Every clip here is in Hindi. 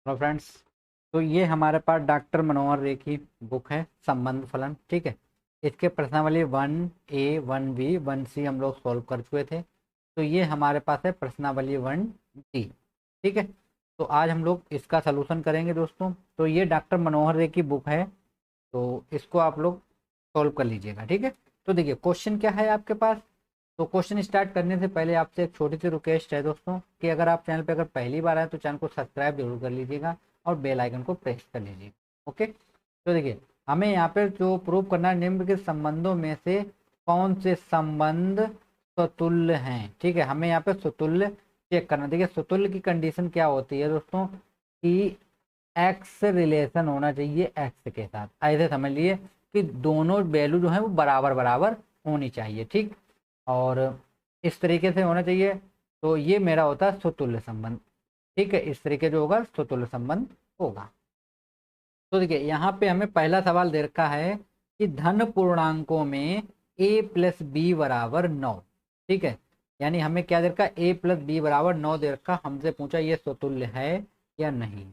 Hello friends. तो ये हमारे पास डॉक्टर मनोहर रे की बुक है संबंध फलन। ठीक है। इसके प्रश्नावली 1A 1B 1C हम लोग सॉल्व कर चुके थे। तो ये हमारे पास है प्रश्नावली 1D। ठीक है। तो आज हम लोग इसका सलूशन करेंगे दोस्तों। तो ये डॉक्टर मनोहर रे की बुक है, तो इसको आप लोग सॉल्व कर लीजिएगा। ठीक है। तो देखिए क्वेश्चन क्या है आपके पास। तो क्वेश्चन स्टार्ट करने से पहले आपसे एक छोटी सी रिक्वेस्ट है दोस्तों कि अगर आप चैनल पे अगर पहली बार आए तो चैनल को सब्सक्राइब जरूर कर लीजिएगा और बेल आइकन को प्रेस कर लीजिएगा। ओके। तो देखिए हमें यहाँ पे जो प्रूव करना है, निम्न के संबंधों में से कौन से संबंध स्वतुल्य हैं। ठीक है, हमें यहाँ पे स्वतुल्य चेक करना। देखिए स्वतुल्य की कंडीशन क्या होती है दोस्तों कि एक्स रिलेशन होना चाहिए एक्स के साथ। ऐसे समझ लिए कि दोनों वैल्यू जो है वो बराबर बराबर होनी चाहिए। ठीक। और इस तरीके से होना चाहिए। तो ये मेरा होता है स्वतुल्य संबंध। ठीक है, इस तरीके जो होगा स्वतुल्य संबंध होगा। तो देखिए यहाँ पे हमें पहला सवाल दे रखा है कि धन पूर्णांकों में a+b=9। ठीक है, यानी हमें क्या दे रखा है, a+b=9 दे रखा। हमसे पूछा ये स्वतुल्य है या नहीं।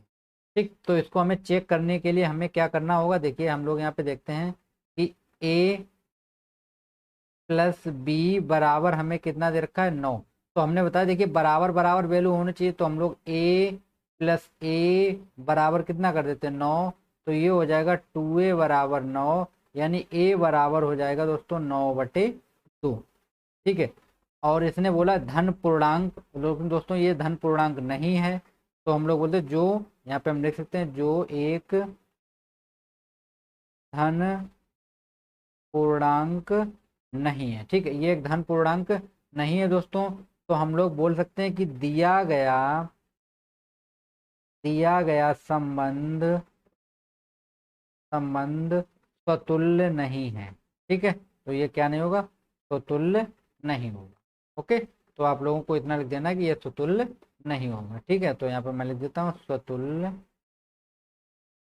ठीक, तो इसको हमें चेक करने के लिए हमें क्या करना होगा। देखिए हम लोग यहाँ पे देखते हैं कि a+b बराबर हमें कितना दे रखा है, 9। तो हमने बताया देखिए बराबर बराबर वैल्यू होनी चाहिए, तो हम लोग a+a बराबर कितना कर देते हैं, 9। तो ये हो जाएगा 2a बराबर 9, यानी a बराबर हो जाएगा दोस्तों 9/2। ठीक है। और इसने बोला धन पूर्णांक, लेकिन दोस्तों ये धन पूर्णांक नहीं है। तो हम लोग बोलते हैं जो, यहाँ पे हम लिख सकते हैं जो एक धन पूर्णांक नहीं है। ठीक है, ये एक धन पूर्णांक नहीं है दोस्तों। तो हम लोग बोल सकते हैं कि दिया गया संबंध संबंध स्वतुल्य नहीं है। ठीक है, तो ये क्या नहीं होगा, स्वतुल्य नहीं होगा। ओके। तो आप लोगों को इतना लिख देना है कि ये स्वतुल्य नहीं होगा। ठीक है, तो यहाँ पर मैं लिख देता हूँ स्वतुल्य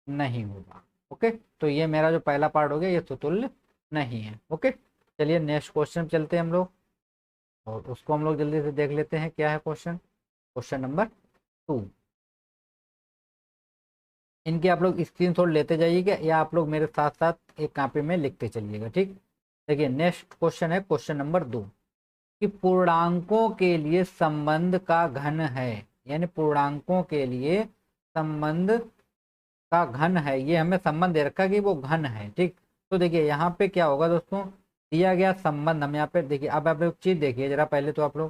नहीं होगा। ओके। तो ये मेरा जो पहला पार्ट हो गया ये स्वतुल्य नहीं है। ओके। चलिए नेक्स्ट क्वेश्चन चलते हैं हम लोग, और उसको हम लोग जल्दी से देख लेते हैं क्या है क्वेश्चन। Question number 2। इनके आप लोग स्क्रीनशॉट लेते जाइएगा या आप लोग मेरे साथ साथ एक कॉपी में लिखते चलिएगा। ठीक। देखिए नेक्स्ट क्वेश्चन है क्वेश्चन नंबर 2 कि पूर्णांकों के लिए संबंध का घन है। यानी पूर्णांकों के लिए संबंध का घन है, ये हमें संबंध दे रखा कि वो घन है। ठीक। तो देखिए यहाँ पे क्या होगा दोस्तों, दिया गया संबंध हम यहाँ पे देखिए। अब आप लोग चीज देखिए जरा पहले तो आप लोग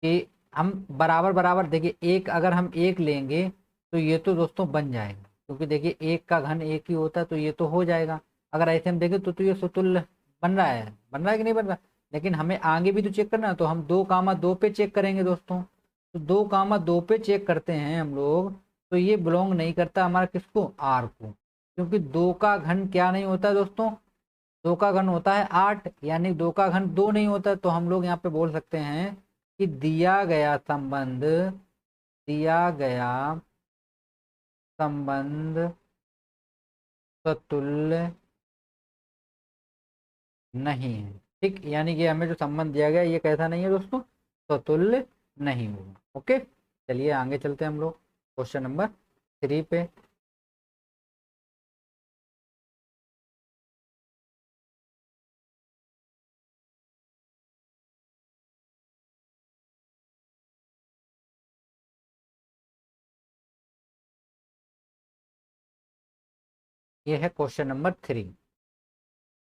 कि हम बराबर बराबर देखिए, एक अगर हम एक लेंगे तो ये तो दोस्तों बन जाएगा, क्योंकि देखिए एक का घन एक ही होता है, तो ये तो हो जाएगा। अगर ऐसे हम देखें तो ये सुतुल्य बन रहा है कि नहीं बन रहा। लेकिन हमें आगे भी तो चेक करना है, तो हम 2,2 पे चेक करेंगे दोस्तों। तो 2,2 पे चेक करते हैं हम लोग, तो ये बिलोंग नहीं करता हमारा किसको, आर को, क्योंकि दो का घन क्या नहीं होता है दोस्तों, दो का घन होता है 8, यानी दो का घन 2 नहीं होता। तो हम लोग यहाँ पे बोल सकते हैं कि दिया गया संबंध स्वतुल्य नहीं है। ठीक, यानी कि हमें जो संबंध दिया गया ये कैसा नहीं है दोस्तों, स्वतुल्य नहीं होगा। ओके। चलिए आगे चलते हैं हम लोग क्वेश्चन नंबर 3 पे। ये है क्वेश्चन नंबर 3।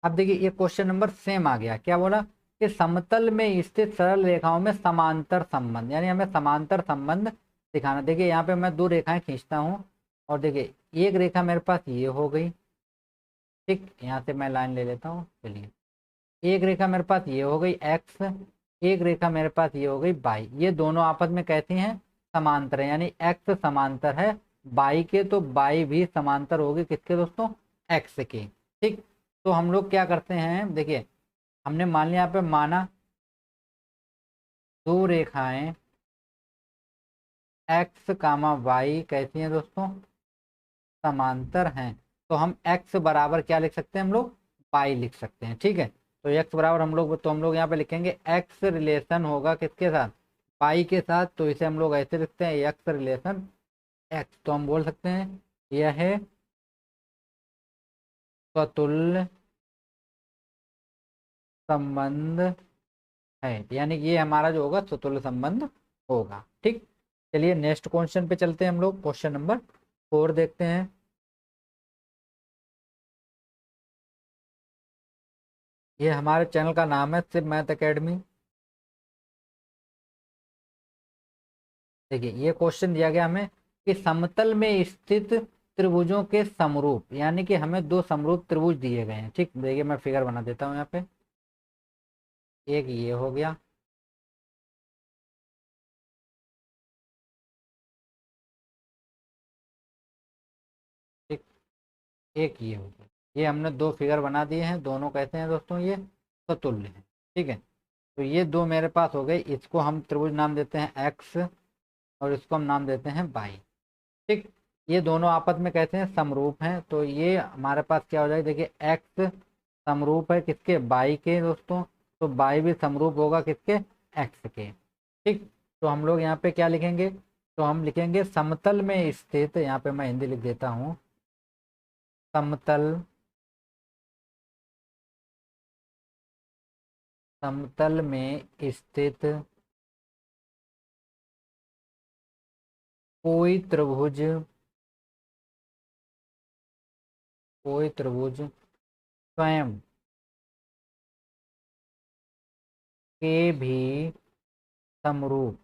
अब देखिए ये क्वेश्चन नंबर सेम आ गया। क्या बोला कि समतल में स्थित सरल रेखाओं में समांतर संबंध, यानी हमें समांतर संबंध दिखाना। देखिए यहाँ पे मैं 2 रेखाएं खींचता हूँ, और देखिए एक रेखा मेरे पास ये हो गई। ठीक, यहाँ से मैं लाइन ले लेता हूँ। चलिए एक रेखा मेरे पास ये हो गई एक्स, एक रेखा मेरे पास ये हो गई वाई। ये दोनों आपस में कैसी हैं, समांतर है, यानी एक्स समांतर है वाई के, तो वाई भी समांतर होगी किसके दोस्तों, एक्स के। ठीक। तो हम लोग क्या करते हैं, देखिए हमने मान लिया, यहाँ पे माना 2 रेखाएं एक्स कामा वाई कैसी हैं दोस्तों, समांतर हैं। तो हम एक्स बराबर क्या लिख सकते हैं, हम लोग पाई लिख सकते हैं। ठीक है। तो एक्स बराबर हम लोग यहाँ पे लिखेंगे एक्स रिलेशन होगा किसके साथ, पाई के साथ। तो इसे हम लोग ऐसे लिखते हैं एक्स रिलेशन एक्स, तो हम बोल सकते हैं यह है स्वतुल्य संबंध है, यानी कि ये हमारा जो होगा स्वतुल्य संबंध होगा। ठीक, चलिए नेक्स्ट क्वेश्चन पे चलते हैं हम लोग। क्वेश्चन नंबर 4 देखते हैं। ये हमारे चैनल का नाम है शिव मैथ एकेडमी। देखिए ये क्वेश्चन दिया गया हमें कि समतल में स्थित त्रिभुजों के समरूप, यानी कि हमें दो समरूप त्रिभुज दिए गए हैं। ठीक, देखिए मैं फिगर बना देता हूँ यहाँ पे। एक ये हो गया, ठीक, एक ये हो गया। ये हमने दो फिगर बना दिए हैं, दोनों कैसे हैं दोस्तों, ये समतुल्य हैं। ठीक है, तो ये दो मेरे पास हो गए, इसको हम त्रिभुज नाम देते हैं एक्स और इसको हम नाम देते हैं वाई। ठीक, ये दोनों आपस में कैसे हैं, समरूप हैं। तो ये हमारे पास क्या हो जाएगा, देखिए एक्स समरूप है किसके, बाई के दोस्तों, तो बाई भी समरूप होगा किसके, एक्स के। ठीक, तो हम लोग यहाँ पे क्या लिखेंगे, तो हम लिखेंगे समतल में स्थित, यहाँ पे मैं हिंदी लिख देता हूँ, समतल, समतल में स्थित कोई त्रिभुज, कोई त्रिभुज स्वयं के भी समरूप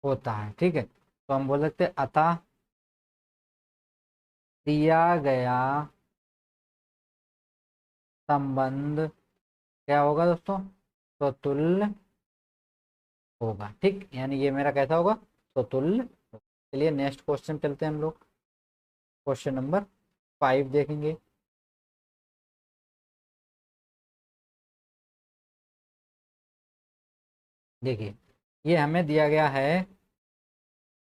होता है। ठीक है, तो हम बोल सकते हैं अतः दिया गया संबंध क्या होगा दोस्तों, स्वतुल्य होगा। ठीक, यानी ये मेरा कैसा होगा, स्वतुल्य। चलिए नेक्स्ट क्वेश्चन चलते हैं हम लोग। क्वेश्चन नंबर 5 देखेंगे। देखिए ये हमें दिया गया है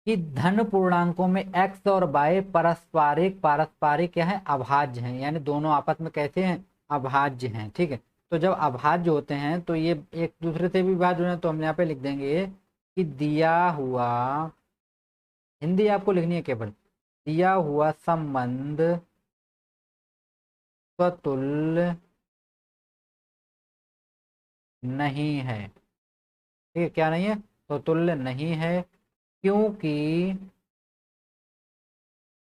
कि धन पूर्णांकों में एक्स और वाई पारस्परिक पारस्परिक क्या है, अभाज्य हैं, यानी दोनों आपस में कैसे हैं, अभाज्य हैं। ठीक है, तो जब अभाज्य होते हैं तो ये एक दूसरे से भी विभाज्य हो रहे हैं, तो हम यहाँ पे लिख देंगे कि दिया हुआ, हिंदी आपको लिखनी है केवल, दिया हुआ संबंध स्वतुल्य नहीं है। ठीक है, क्या नहीं है, स्वतुल्य नहीं है, क्योंकि,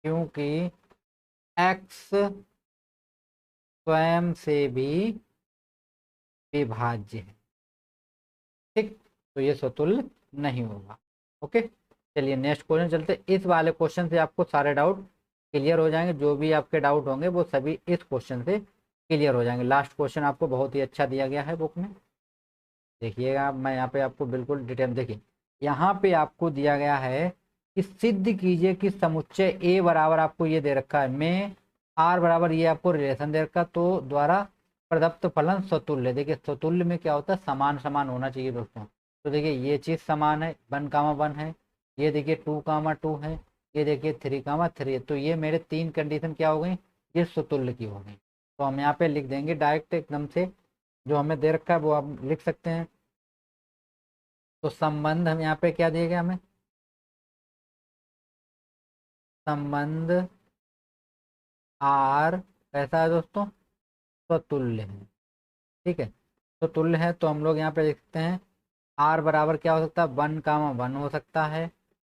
क्योंकि एक्स स्वयं से भी विभाज्य है। ठीक, तो ये स्वतुल्य नहीं होगा। ओके, चलिए नेक्स्ट क्वेश्चन चलते। इस वाले क्वेश्चन से आपको सारे डाउट क्लियर हो जाएंगे, जो भी आपके डाउट होंगे वो सभी इस क्वेश्चन से क्लियर हो जाएंगे। लास्ट क्वेश्चन आपको बहुत ही अच्छा दिया गया है बुक में, देखिएगा मैं यहाँ पे आपको बिल्कुल डिटेल, देखिए यहाँ पे आपको दिया गया है कि सिद्ध कीजिए कि समुच्चय ए बराबर, आपको ये दे रखा है में आर बराबर, ये आपको रिलेशन दे रखा, तो द्वारा प्रदत्त फलन स्वतुल्य। देखिए स्वतुल्य में क्या होता है, समान समान होना चाहिए दोस्तों। तो देखिए ये चीज समान है, 1,1 है, ये देखिए 2,2 है, ये देखिए 3,3 है, तो ये मेरे तीन कंडीशन क्या हो गई, ये स्वतुल्य की हो गई। तो हम यहाँ पे लिख देंगे डायरेक्ट एकदम से, जो हमें दे रखा है वो आप लिख सकते हैं। तो संबंध हम यहाँ पे क्या दिएगा हमें, संबंध आर कैसा है दोस्तों, स्वतुल्य है। ठीक है, स्वतुल्य है, तो हम लोग यहाँ पे लिखते हैं आर बराबर क्या हो सकता है, 1,1 हो सकता है,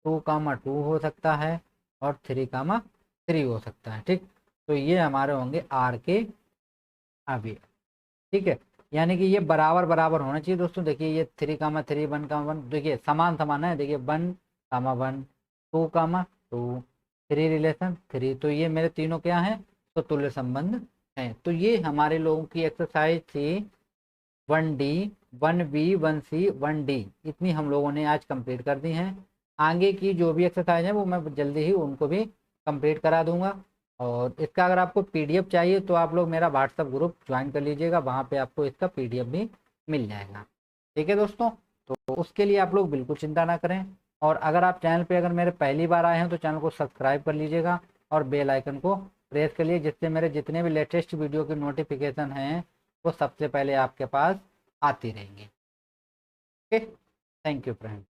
2,2 हो सकता है, और 3,3 हो सकता है। ठीक, तो ये हमारे होंगे आर के अवयव। ठीक है, यानी कि ये बराबर बराबर होना चाहिए दोस्तों। देखिए ये 3,3 1,1, देखिए समान समान है, देखिए 1,1 2,2 3 रिलेशन 3, तो ये मेरे तीनों क्या हैं, तो तुल्य संबंध हैं। तो ये हमारे लोगों की एक्सरसाइज थी 1D 1B 1C 1D, इतनी हम लोगों ने आज कंप्लीट कर दी हैं। आगे की जो भी एक्सरसाइज है वो मैं जल्दी ही उनको भी कंप्लीट करा दूंगा। और इसका अगर आपको पीडीएफ चाहिए तो आप लोग मेरा व्हाट्सएप ग्रुप ज्वाइन कर लीजिएगा, वहाँ पे आपको इसका पीडीएफ भी मिल जाएगा। ठीक है दोस्तों, तो उसके लिए आप लोग बिल्कुल चिंता ना करें। और अगर आप चैनल पे अगर मेरे पहली बार आए हैं तो चैनल को सब्सक्राइब कर लीजिएगा और बेल आइकन को प्रेस कर लीजिए, जिससे मेरे जितने भी लेटेस्ट वीडियो की नोटिफिकेशन हैं वो सबसे पहले आपके पास आती रहेंगी। Okay, thank you friend.